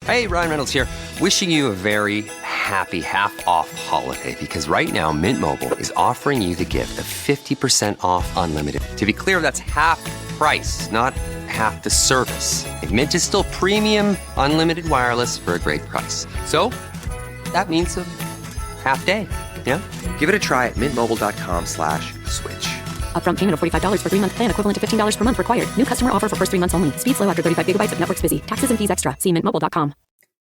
Hey, Ryan Reynolds here. Wishing you a very happy half-off holiday because right now Mint Mobile is offering you the gift of 50% off unlimited. To be clear, that's half price, not half the service. And Mint is still premium unlimited wireless for a great price. So that means a half day, yeah? Give it a try at mintmobile.com/switch. Upfront payment of $45 for 3-month plan equivalent to $15 per month required. New customer offer for first 3 months only. Speed slow after 35 gigabytes if network's busy. Taxes and fees extra. See mintmobile.com.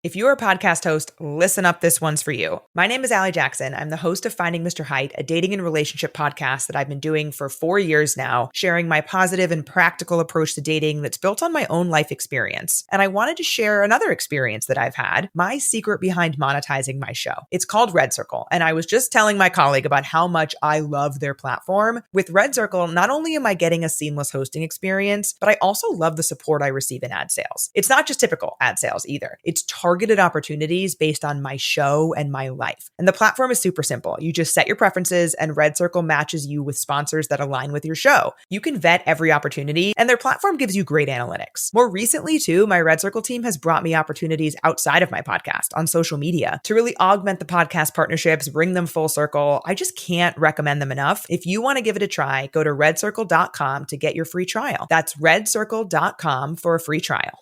If you're a podcast host, listen up, this one's for you. My name is Allie Jackson. I'm the host of Finding Mr. Height, a dating and relationship podcast that I've been doing for 4 years now, sharing my positive and practical approach to dating that's built on my own life experience. And I wanted to share another experience that I've had, my secret behind monetizing my show. It's called Red Circle, and I was just telling my colleague about how much I love their platform. With Red Circle, not only am I getting a seamless hosting experience, but I also love the support I receive in ad sales. It's not just typical ad sales either. It's targeted opportunities based on my show and my life. And the platform is super simple. You just set your preferences and Red Circle matches you with sponsors that align with your show. You can vet every opportunity and their platform gives you great analytics. More recently too, my Red Circle team has brought me opportunities outside of my podcast on social media to really augment the podcast partnerships, bring them full circle. I just can't recommend them enough. If you want to give it a try, go to redcircle.com to get your free trial. That's redcircle.com for a free trial.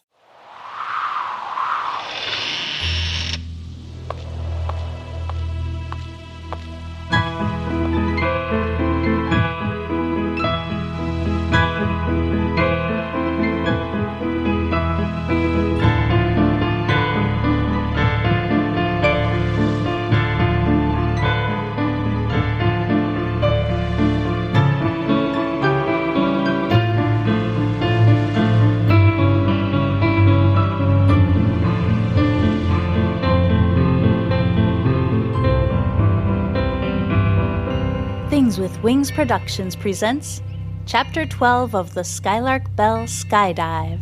Things with Wings Productions presents Chapter 12 of the Skylark Bell Skyedive.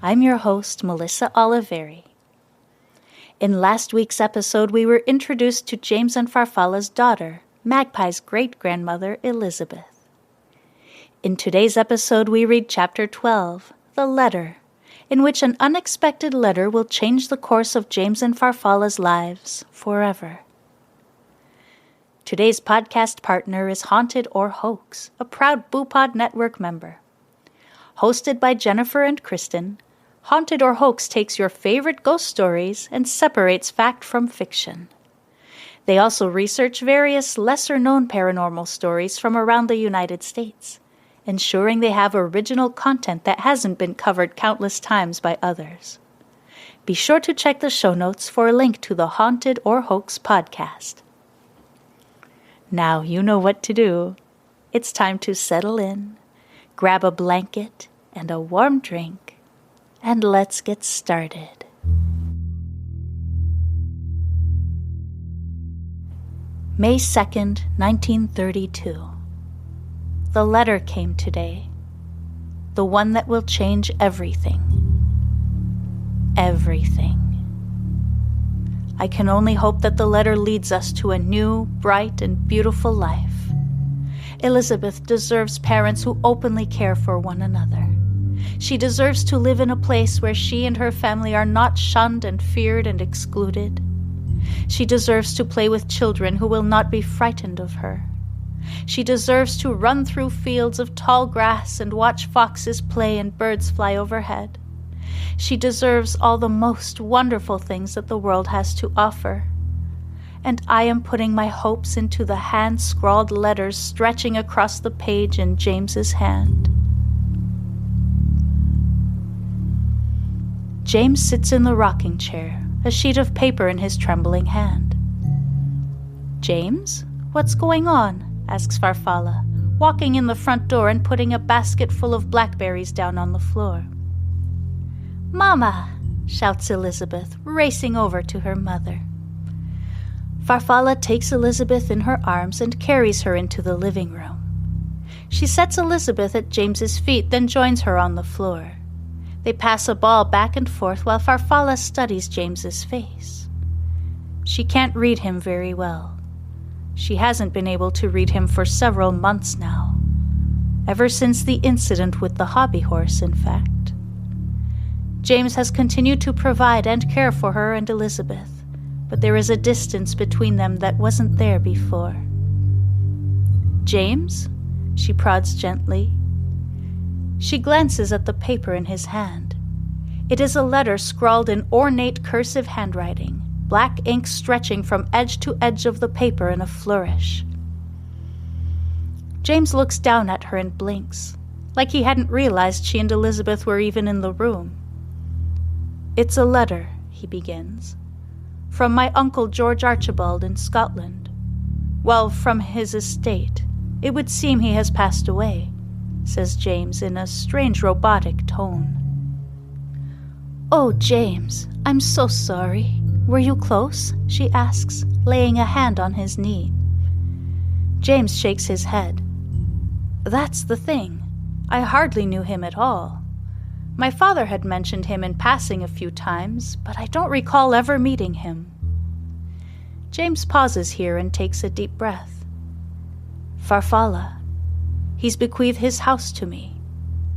I'm your host, Melissa Oliveri. In last week's episode, we were introduced to James and Farfalla's daughter, Magpie's great-grandmother, Elisabeth. In today's episode, we read Chapter 12, The Letter, in which an unexpected letter will change the course of James and Farfalla's lives forever. Today's podcast partner is Haunted or Hoax, a proud Boopod Network member. Hosted by Jennifer and Kristen, Haunted or Hoax takes your favorite ghost stories and separates fact from fiction. They also research various lesser-known paranormal stories from around the United States, ensuring they have original content that hasn't been covered countless times by others. Be sure to check the show notes for a link to the Haunted or Hoax podcast. Now you know what to do. It's time to settle in, grab a blanket and a warm drink, and let's get started. May 2nd, 1932. The letter came today. The one that will change everything. Everything. I can only hope that the letter leads us to a new, bright, and beautiful life. Elisabeth deserves parents who openly care for one another. She deserves to live in a place where she and her family are not shunned and feared and excluded. She deserves to play with children who will not be frightened of her. She deserves to run through fields of tall grass and watch foxes play and birds fly overhead. She deserves all the most wonderful things that the world has to offer. And I am putting my hopes into the hand-scrawled letters stretching across the page in James's hand. James sits in the rocking chair, a sheet of paper in his trembling hand. "James, what's going on?" asks Farfalla, walking in the front door and putting a basket full of blackberries down on the floor. "Mama!" shouts Elisabeth, racing over to her mother. Farfalla takes Elisabeth in her arms and carries her into the living room. She sets Elisabeth at James's feet, then joins her on the floor. They pass a ball back and forth while Farfalla studies James's face. She can't read him very well. She hasn't been able to read him for several months now. Ever since the incident with the hobby horse, in fact. James has continued to provide and care for her and Elisabeth, but there is a distance between them that wasn't there before. "James?" she prods gently. She glances at the paper in his hand. It is a letter scrawled in ornate cursive handwriting, black ink stretching from edge to edge of the paper in a flourish. James looks down at her and blinks, like he hadn't realized she and Elisabeth were even in the room. "It's a letter," he begins, "from my uncle George Archibald in Scotland. Well, from his estate. It would seem he has passed away," says James in a strange robotic tone. "Oh, James, I'm so sorry. Were you close?" she asks, laying a hand on his knee. James shakes his head. "That's the thing. I hardly knew him at all. My father had mentioned him in passing a few times, but I don't recall ever meeting him." James pauses here and takes a deep breath. "Farfalla. He's bequeathed his house to me,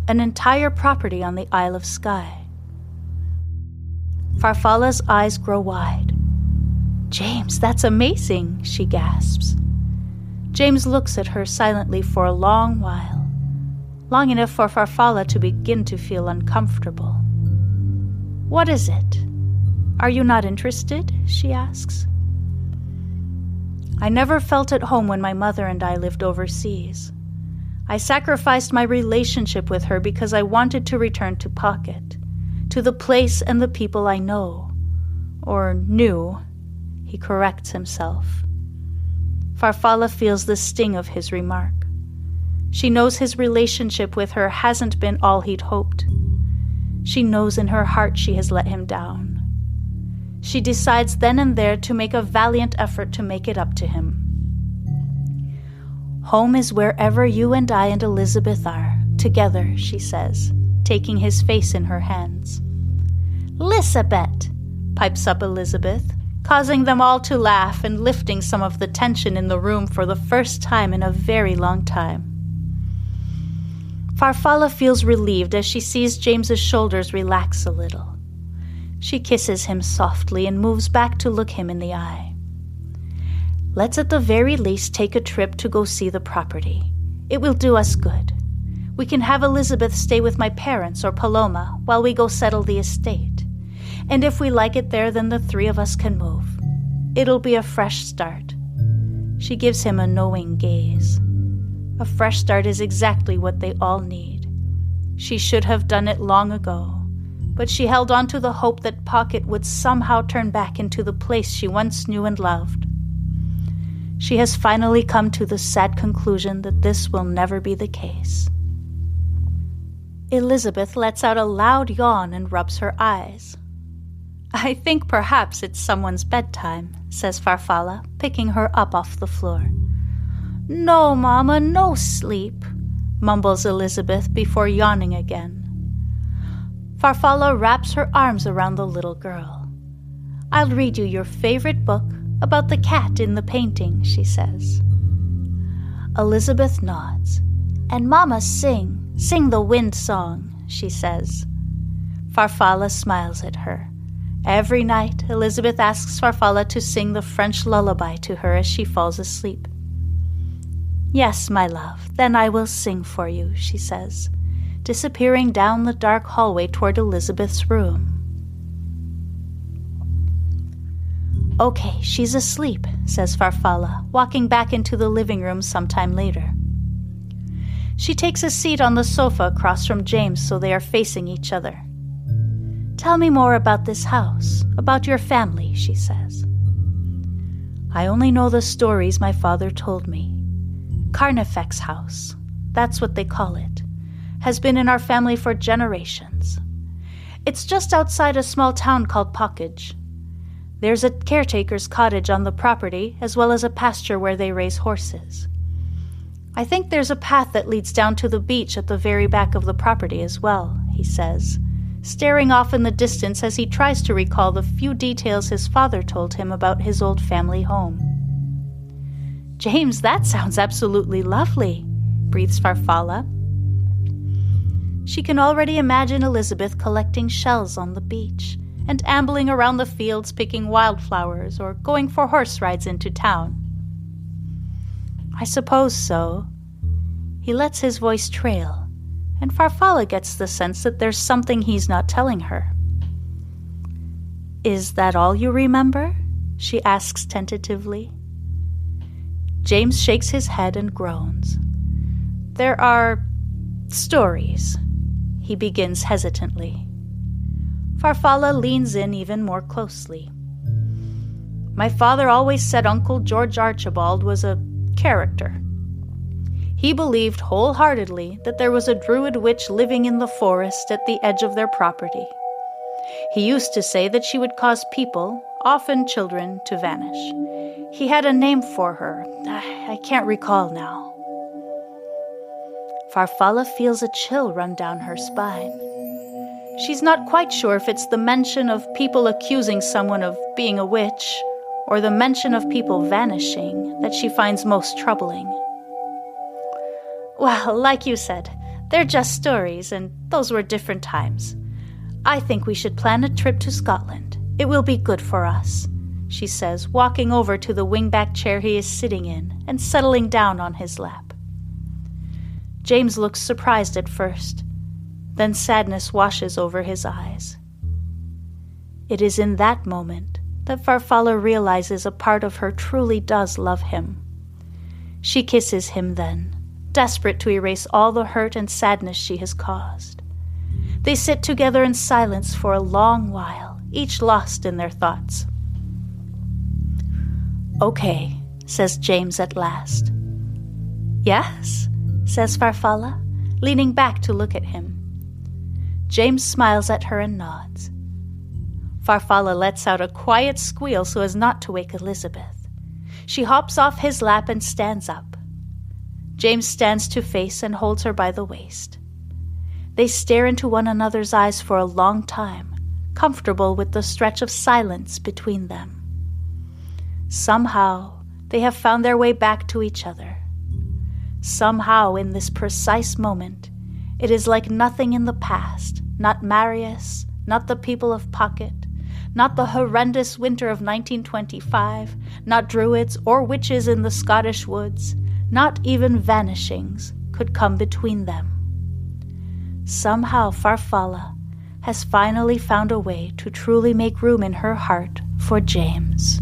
an entire property on the Isle of Skye." Farfalla's eyes grow wide. "James, that's amazing," she gasps. James looks at her silently for a long while, long enough for Farfalla to begin to feel uncomfortable. "What is it? Are you not interested?" she asks. "I never felt at home when my mother and I lived overseas. I sacrificed my relationship with her because I wanted to return to Pocket, to the place and the people I know. Or knew," he corrects himself. Farfalla feels the sting of his remark. She knows his relationship with her hasn't been all he'd hoped. She knows in her heart she has let him down. She decides then and there to make a valiant effort to make it up to him. "Home is wherever you and I and Elisabeth are, together," she says, taking his face in her hands. "Elisabeth," pipes up Elisabeth, causing them all to laugh and lifting some of the tension in the room for the first time in a very long time. Farfalla feels relieved as she sees James's shoulders relax a little. She kisses him softly and moves back to look him in the eye. "Let's at the very least take a trip to go see the property. It will do us good. We can have Elisabeth stay with my parents or Paloma while we go settle the estate. And if we like it there, then the three of us can move. It'll be a fresh start." She gives him a knowing gaze. A fresh start is exactly what they all need. She should have done it long ago, but she held on to the hope that Pocket would somehow turn back into the place she once knew and loved. She has finally come to the sad conclusion that this will never be the case. Elisabeth lets out a loud yawn and rubs her eyes. "I think perhaps it's someone's bedtime," says Farfalla, picking her up off the floor. "No, Mama, no sleep," mumbles Elisabeth before yawning again. Farfalla wraps her arms around the little girl. "I'll read you your favorite book about the cat in the painting," she says. Elisabeth nods. "And Mama, sing the wind song," she says. Farfalla smiles at her. Every night, Elisabeth asks Farfalla to sing the French lullaby to her as she falls asleep. "Yes, my love, then I will sing for you," she says, disappearing down the dark hallway toward Elisabeth's room. "Okay, she's asleep," says Farfalla, walking back into the living room sometime later. She takes a seat on the sofa across from James so they are facing each other. "Tell me more about this house, about your family," she says. "I only know the stories my father told me. Carnifex House, that's what they call it, has been in our family for generations. It's just outside a small town called Pocket. There's a caretaker's cottage on the property, as well as a pasture where they raise horses. I think there's a path that leads down to the beach at the very back of the property as well," he says, staring off in the distance as he tries to recall the few details his father told him about his old family home. "James, that sounds absolutely lovely," breathes Farfalla. She can already imagine Elisabeth collecting shells on the beach and ambling around the fields picking wildflowers or going for horse rides into town. I suppose so. He lets his voice trail, and Farfalla gets the sense that there's something he's not telling her. Is that all you remember? She asks tentatively. James shakes his head and groans. There are stories, he begins hesitantly. Farfalla leans in even more closely. My father always said Uncle George Archibald was a character. He believed wholeheartedly that there was a druid witch living in the forest at the edge of their property. He used to say that she would cause people, often children, to vanish. He had a name for her. I can't recall now. Farfalla feels a chill run down her spine. She's not quite sure if it's the mention of people accusing someone of being a witch or the mention of people vanishing that she finds most troubling. Well, like you said, they're just stories, and those were different times. I think we should plan a trip to Scotland. It will be good for us, she says, walking over to the wingback chair he is sitting in and settling down on his lap. James looks surprised at first. Then sadness washes over his eyes. It is in that moment that Farfalla realizes a part of her truly does love him. She kisses him then, desperate to erase all the hurt and sadness she has caused. They sit together in silence for a long while, each lost in their thoughts. Okay, says James at last. Yes, says Farfalla, leaning back to look at him. James smiles at her and nods. Farfalla lets out a quiet squeal so as not to wake Elisabeth. She hops off his lap and stands up. James stands to face and holds her by the waist. They stare into one another's eyes for a long time, comfortable with the stretch of silence between them. Somehow, they have found their way back to each other. Somehow, in this precise moment, it is like nothing in the past, not Marius, not the people of Pocket, not the horrendous winter of 1925, not druids or witches in the Scottish woods, not even vanishings could come between them. Somehow Farfalla has finally found a way to truly make room in her heart for James.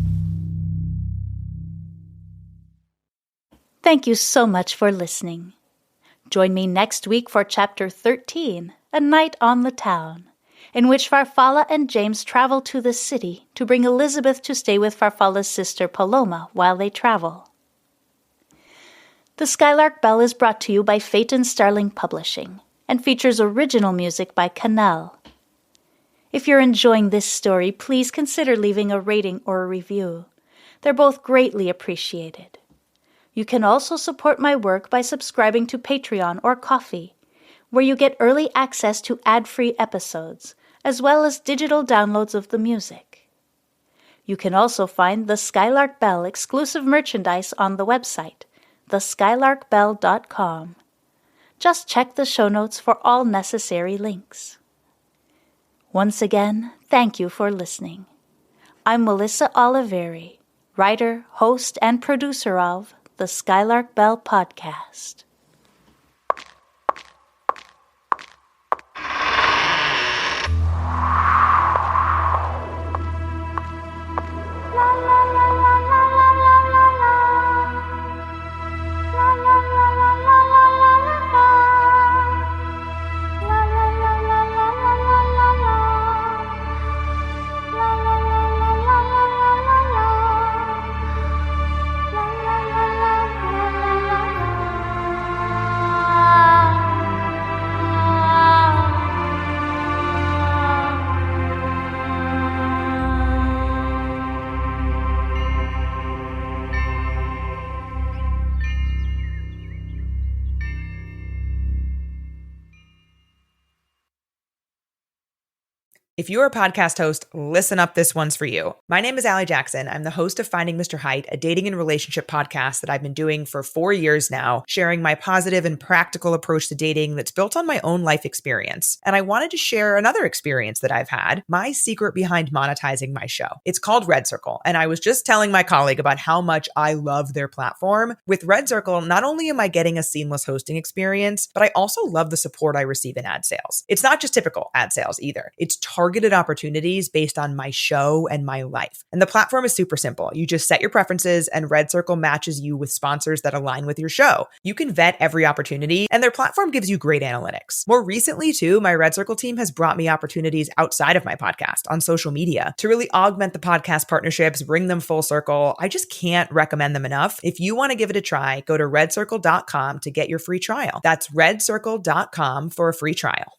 Thank you so much for listening. Join me next week for Chapter 13, A Night on the Town, in which Farfalla and James travel to the city to bring Elisabeth to stay with Farfalla's sister Paloma while they travel. The Skylark Bell is brought to you by Phaeton Starling Publishing and features original music by Canal. If you're enjoying this story, please consider leaving a rating or a review. They're both greatly appreciated. You can also support my work by subscribing to Patreon or Ko-fi, where you get early access to ad-free episodes, as well as digital downloads of the music. You can also find the Skylark Bell exclusive merchandise on the website, theskylarkbell.com. Just check the show notes for all necessary links. Once again, thank you for listening. I'm Melissa Oliveri, writer, host, and producer of the Skylark Bell podcast. If you're a podcast host, listen up, this one's for you. My name is Allie Jackson. I'm the host of Finding Mr. Height, a dating and relationship podcast that I've been doing for 4 years now, sharing my positive and practical approach to dating that's built on my own life experience. And I wanted to share another experience that I've had, my secret behind monetizing my show. It's called Red Circle, and I was just telling my colleague about how much I love their platform. With Red Circle, not only am I getting a seamless hosting experience, but I also love the support I receive in ad sales. It's not just typical ad sales either. It's targeted opportunities based on my show and my life. And the platform is super simple. You just set your preferences and Red Circle matches you with sponsors that align with your show. You can vet every opportunity and their platform gives you great analytics. More recently too, my Red Circle team has brought me opportunities outside of my podcast on social media to really augment the podcast partnerships, bring them full circle. I just can't recommend them enough. If you want to give it a try, go to redcircle.com to get your free trial. That's redcircle.com for a free trial.